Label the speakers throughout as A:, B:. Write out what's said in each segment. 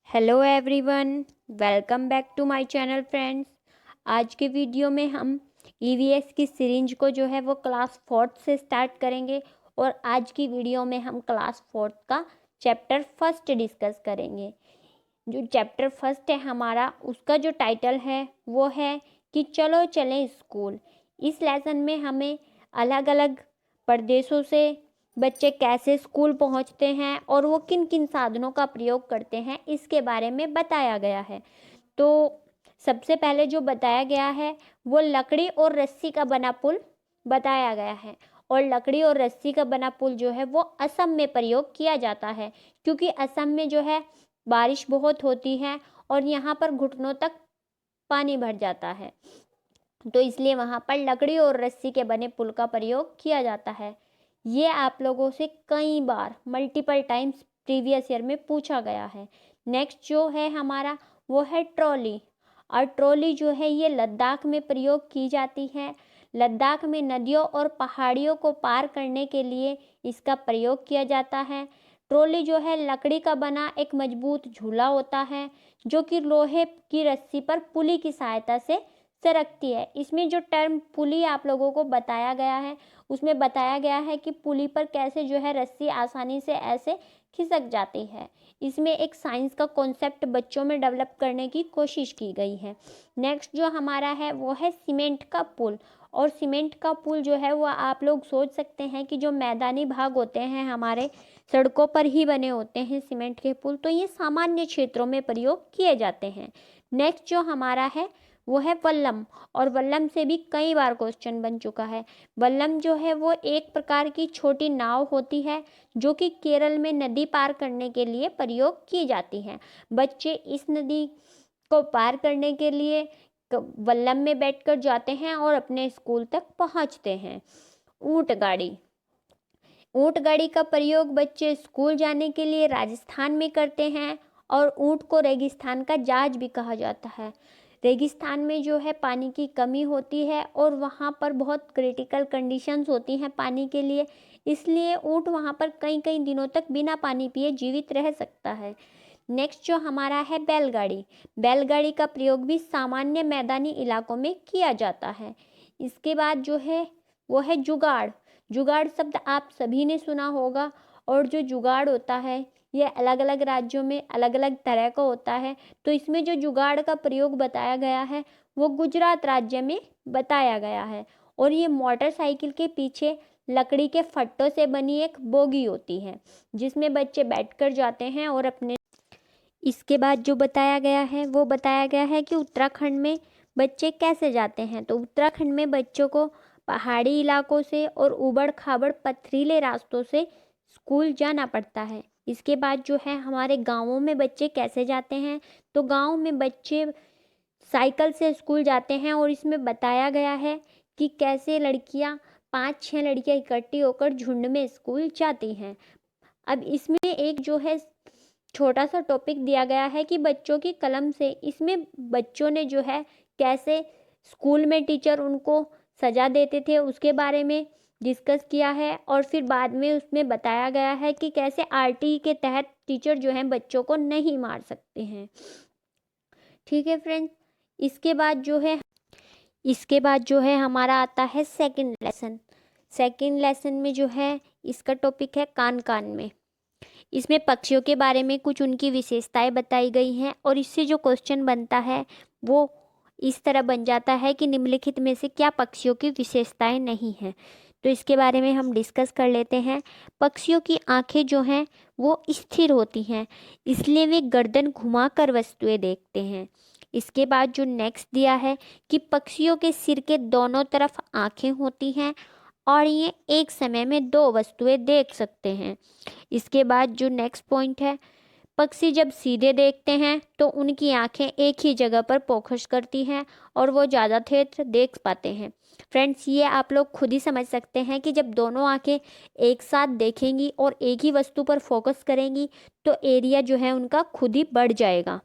A: Hello everyone, welcome back to my channel friends. आज के video में हम ईवीएस की सिरिंज को जो है वो क्लास 4th से स्टार्ट करेंगे और आज की वीडियो में हम क्लास 4th का चैप्टर फर्स्ट डिस्कस करेंगे। जो चैप्टर फर्स्ट है हमारा, उसका जो टाइटल है वो है कि चलो चलें स्कूल। इस लेसन में हमें अलग अलग प्रदेशों से बच्चे कैसे स्कूल पहुंचते हैं और वो किन किन साधनों का प्रयोग करते हैं इसके बारे में बताया गया है। तो सबसे पहले जो बताया गया है वो लकड़ी और रस्सी का बना पुल बताया गया है। और लकड़ी और रस्सी का बना पुल जो है वो असम में प्रयोग किया जाता है, क्योंकि असम में जो है बारिश बहुत होती है और यहाँ पर घुटनों तक पानी भर जाता है, तो इसलिए वहाँ पर लकड़ी और रस्सी के बने पुल का प्रयोग किया जाता है। ये आप लोगों से कई बार मल्टीपल टाइम्स प्रीवियस ईयर में पूछा गया है। नेक्स्ट जो है हमारा वो है ट्रॉली। और ट्रॉली जो है ये लद्दाख में प्रयोग की जाती है। लद्दाख में नदियों और पहाड़ियों को पार करने के लिए इसका प्रयोग किया जाता है। ट्रॉली जो है लकड़ी का बना एक मजबूत झूला होता है जो कि लोहे की रस्सी पर पुली की सहायता से सरकती है। इसमें जो टर्म पुली आप लोगों को बताया गया है उसमें बताया गया है कि पुली पर कैसे जो है रस्सी आसानी से ऐसे खिसक जाती है। इसमें एक साइंस का कॉन्सेप्ट बच्चों में डेवलप करने की कोशिश की गई है। नेक्स्ट जो हमारा है वो है सीमेंट का पुल। और सीमेंट का पुल जो है वो आप लोग सोच सकते हैं कि जो मैदानी भाग होते हैं हमारे सड़कों पर ही बने होते हैं सीमेंट के पुल, तो ये सामान्य क्षेत्रों में प्रयोग किए जाते हैं। नेक्स्ट जो हमारा है वो है वल्लम। और वल्लम से भी कई बार क्वेश्चन बन चुका है। वल्लम जो है वो एक प्रकार की छोटी नाव होती है जो कि केरल में नदी पार करने के लिए प्रयोग की जाती है। बच्चे इस नदी को पार करने के लिए वल्लम में बैठकर जाते हैं और अपने स्कूल तक पहुंचते हैं। ऊंट गाड़ी। ऊंट गाड़ी का प्रयोग बच्चे स्कूल जाने के लिए राजस्थान में करते हैं। और ऊंट को रेगिस्तान का जहाज भी कहा जाता है। रेगिस्तान में जो है पानी की कमी होती है और वहाँ पर बहुत क्रिटिकल कंडीशंस होती हैं पानी के लिए, इसलिए ऊँट वहाँ पर कई कई दिनों तक बिना पानी पिए जीवित रह सकता है। नेक्स्ट जो हमारा है बैलगाड़ी। बैलगाड़ी का प्रयोग भी सामान्य मैदानी इलाकों में किया जाता है। इसके बाद जो है वो है जुगाड़। जुगाड़ शब्द आप सभी ने सुना होगा। और जो जुगाड़ होता है ये अलग अलग राज्यों में अलग अलग तरह का होता है। तो इसमें जो जुगाड़ का प्रयोग बताया गया है वो गुजरात राज्य में बताया गया है। और ये मोटरसाइकिल के पीछे लकड़ी के फट्टों से बनी एक बोगी होती है जिसमें बच्चे बैठकर जाते हैं और अपने। इसके बाद जो बताया गया है वो बताया गया है कि उत्तराखंड में बच्चे कैसे जाते हैं। तो उत्तराखंड में बच्चों को पहाड़ी इलाकों से और ऊबड़ खाबड़ पथरीले रास्तों से स्कूल जाना पड़ता है। इसके बाद जो है हमारे गांवों में बच्चे कैसे जाते हैं। तो गांव में बच्चे साइकिल से स्कूल जाते हैं और इसमें बताया गया है कि कैसे लड़कियां 5-6 लड़कियां इकट्ठी होकर झुंड में स्कूल जाती हैं। अब इसमें एक जो है छोटा सा टॉपिक दिया गया है कि बच्चों की कलम से, इसमें बच्चों ने जो है कैसे स्कूल में टीचर उनको सजा देते थे उसके बारे में डिस्कस किया है। और फिर बाद में उसमें बताया गया है कि कैसे आरटीई के तहत टीचर जो हैं बच्चों को नहीं मार सकते हैं। ठीक है फ्रेंड्स, इसके बाद जो है हमारा आता है सेकंड लेसन। सेकंड लेसन में जो है इसका टॉपिक है कान कान में। इसमें पक्षियों के बारे में कुछ उनकी विशेषताएं बताई गई हैं और इससे जो क्वेश्चन बनता है वो इस तरह बन जाता है कि निम्नलिखित में से क्या पक्षियों की विशेषताएं नहीं हैं। तो इसके बारे में हम डिस्कस कर लेते हैं। पक्षियों की आंखें जो हैं वो स्थिर होती हैं, इसलिए वे गर्दन घुमाकर वस्तुएं देखते हैं। इसके बाद जो नेक्स्ट दिया है कि पक्षियों के सिर के दोनों तरफ आंखें होती हैं और ये एक समय में 2 वस्तुएं देख सकते हैं। इसके बाद जो नेक्स्ट पॉइंट है, पक्षी जब सीधे देखते हैं तो उनकी आंखें एक ही जगह पर फोकस करती हैं और वो ज़्यादा क्षेत्र देख पाते हैं। फ्रेंड्स, ये आप लोग खुद ही समझ सकते हैं कि जब दोनों आंखें एक साथ देखेंगी और एक ही वस्तु पर फोकस करेंगी तो एरिया जो है उनका खुद ही बढ़ जाएगा।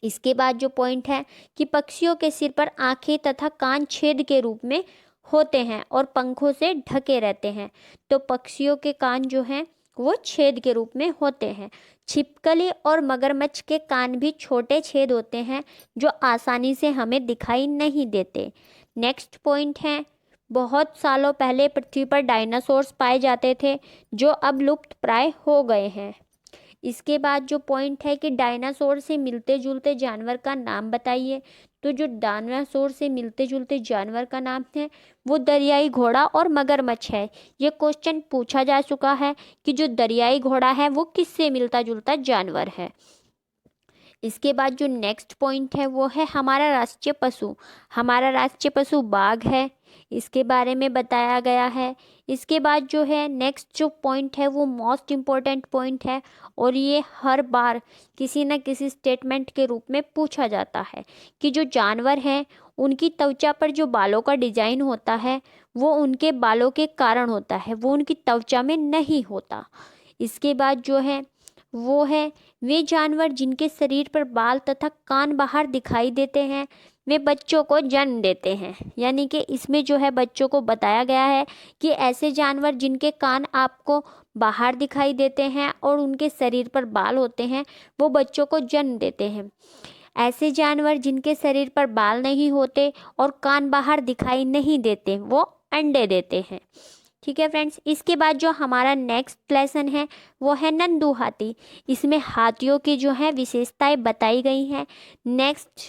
A: इसके बाद जो पॉइंट है कि पक्षियों के सिर पर आंखें तथा कान छेद के रूप में होते हैं और पंखों से ढके रहते हैं। तो पक्षियों के कान जो हैं वो छेद के रूप में होते हैं। छिपकली और मगरमच्छ के कान भी छोटे छेद होते हैं जो आसानी से हमें दिखाई नहीं देते। नेक्स्ट पॉइंट है, बहुत सालों पहले पृथ्वी पर डायनासोर्स पाए जाते थे जो अब लुप्त प्राय हो गए हैं। इसके बाद जो पॉइंट है कि डायनासोर से मिलते जुलते जानवर का नाम बताइए। तो जो डायनासोर से मिलते जुलते जानवर का नाम है वो दरियाई घोड़ा और मगरमच्छ है। ये क्वेश्चन पूछा जा चुका है कि जो दरियाई घोड़ा है वो किससे मिलता जुलता जानवर है। इसके बाद जो नेक्स्ट पॉइंट है वो है हमारा राष्ट्रीय पशु। हमारा राष्ट्रीय पशु बाघ है, इसके बारे में बताया गया है। इसके बाद जो है नेक्स्ट जो पॉइंट है वो मोस्ट इम्पोर्टेंट पॉइंट है और ये हर बार किसी न किसी स्टेटमेंट के रूप में पूछा जाता है कि जो जानवर हैं उनकी त्वचा पर जो बालों का डिजाइन होता है वो उनके बालों के कारण होता है, वो उनकी त्वचा में नहीं होता। इसके बाद जो है वो है वे जानवर जिनके शरीर पर बाल तथा कान बाहर दिखाई देते हैं वे बच्चों को जन्म देते हैं। यानी कि इसमें जो है बच्चों को बताया गया है कि ऐसे जानवर जिनके कान आपको बाहर दिखाई देते हैं और उनके शरीर पर बाल होते हैं वो बच्चों को जन्म देते हैं। ऐसे जानवर जिनके शरीर पर बाल नहीं होते और कान बाहर दिखाई नहीं देते वो अंडे देते हैं। ठीक है फ्रेंड्स, इसके बाद जो हमारा नेक्स्ट लेसन है वो है नंदू हाथी। इसमें हाथियों की जो है विशेषताएं बताई गई हैं। नेक्स्ट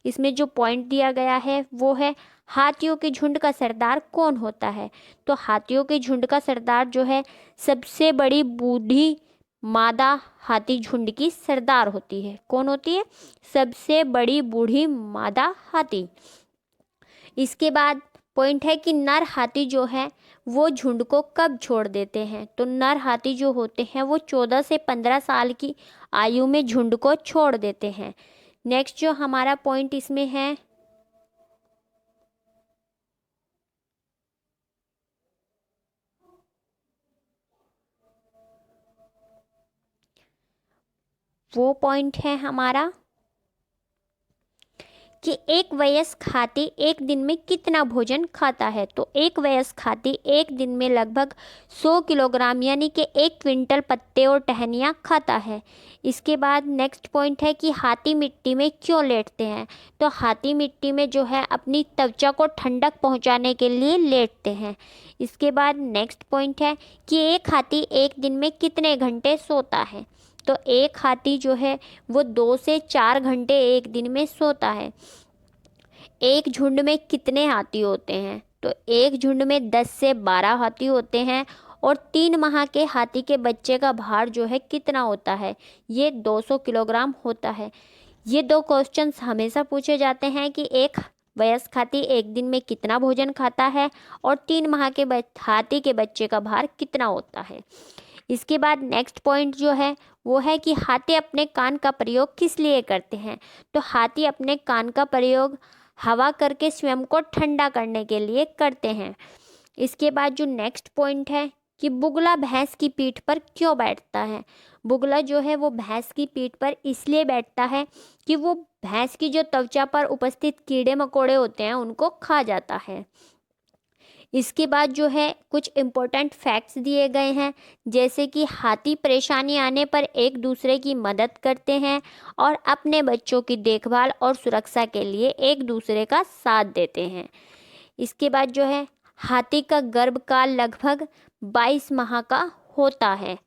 A: इसमें जो पॉइंट दिया गया है वो है हाथियों के झुंड का सरदार कौन होता है। तो हाथियों के झुंड का सरदार जो है सबसे बड़ी बूढ़ी मादा हाथी झुंड की सरदार होती है। कौन होती है? सबसे बड़ी बूढ़ी मादा हाथी। इसके बाद पॉइंट है कि नर हाथी जो है वो झुंड को कब छोड़ देते हैं। तो नर हाथी जो होते हैं वो 14 से 15 साल की आयु में झुंड को छोड़ देते हैं। नेक्स्ट जो हमारा पॉइंट इसमें है वो पॉइंट है हमारा कि एक वयस्क हाथी एक दिन में कितना भोजन खाता है। तो एक वयस्क हाथी एक दिन में लगभग 100 किलोग्राम यानी कि 1 क्विंटल पत्ते और टहनियाँ खाता है। इसके बाद नेक्स्ट पॉइंट है कि हाथी मिट्टी में क्यों लेटते हैं। तो हाथी मिट्टी में जो है अपनी त्वचा को ठंडक पहुंचाने के लिए लेटते हैं। इसके बाद नेक्स्ट पॉइंट है कि एक हाथी एक दिन में कितने घंटे सोता है। तो एक हाथी जो है वो 2 से 4 घंटे एक दिन में सोता है। एक झुंड में कितने हाथी होते हैं। तो एक झुंड में 10 से 12 हाथी होते हैं और 3 माह के हाथी के बच्चे का भार जो है कितना होता है, ये 200 किलोग्राम होता है। ये 2 क्वेश्चंस हमेशा पूछे जाते हैं कि एक वयस्क हाथी एक दिन में कितना भोजन खाता है और 3 माह के हाथी के बच्चे का भार कितना होता है। इसके बाद नेक्स्ट पॉइंट जो है वो है कि हाथी अपने कान का प्रयोग किस लिए करते हैं। तो हाथी अपने कान का प्रयोग हवा करके स्वयं को ठंडा करने के लिए करते हैं। इसके बाद जो नेक्स्ट पॉइंट है कि बुगला भैंस की पीठ पर क्यों बैठता है। बुगला जो है वो भैंस की पीठ पर इसलिए बैठता है कि वो भैंस की जो त्वचा पर उपस्थित कीड़े मकोड़े होते हैं उनको खा जाता है। इसके बाद जो है कुछ इम्पोर्टेंट फैक्ट्स दिए गए हैं, जैसे कि हाथी परेशानी आने पर एक दूसरे की मदद करते हैं और अपने बच्चों की देखभाल और सुरक्षा के लिए एक दूसरे का साथ देते हैं। इसके बाद जो है हाथी का गर्भकाल लगभग 22 माह का होता है।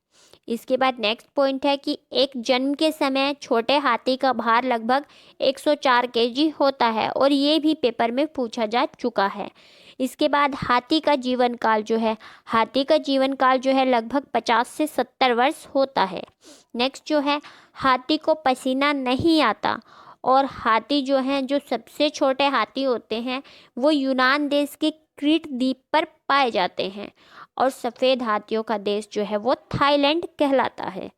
A: इसके बाद नेक्स्ट पॉइंट है कि एक जन्म के समय छोटे हाथी का भार लगभग 104 केजी होता है और ये भी पेपर में पूछा जा चुका है। इसके बाद हाथी का जीवन काल जो है लगभग 50 से 70 वर्ष होता है। नेक्स्ट जो है हाथी को पसीना नहीं आता और हाथी जो हैं जो सबसे छोटे हाथी होते हैं वो यूनान देश के क्रीट द्वीप पर पाए जाते हैं और सफ़ेद हाथियों का देश जो है वो थाईलैंड कहलाता है।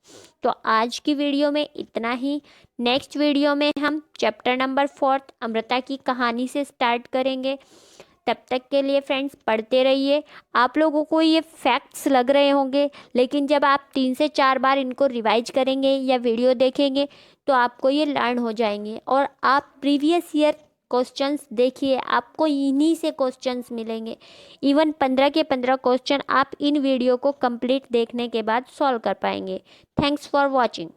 A: तो आज की वीडियो में इतना ही। नेक्स्ट वीडियो में हम चैप्टर नंबर 4 अमृता की कहानी से स्टार्ट करेंगे। तब तक के लिए फ्रेंड्स पढ़ते रहिए। आप लोगों को ये फैक्ट्स लग रहे होंगे, लेकिन जब आप 3 से 4 बार इनको रिवाइज करेंगे या वीडियो देखेंगे तो आपको ये लर्न हो जाएंगे और आप प्रीवियस ईयर क्वेश्चंस देखिए, आपको इन्हीं से क्वेश्चंस मिलेंगे। इवन 15 के 15 क्वेश्चन आप इन वीडियो को कंप्लीट देखने के बाद सॉल्व कर पाएंगे। Thanks for watching.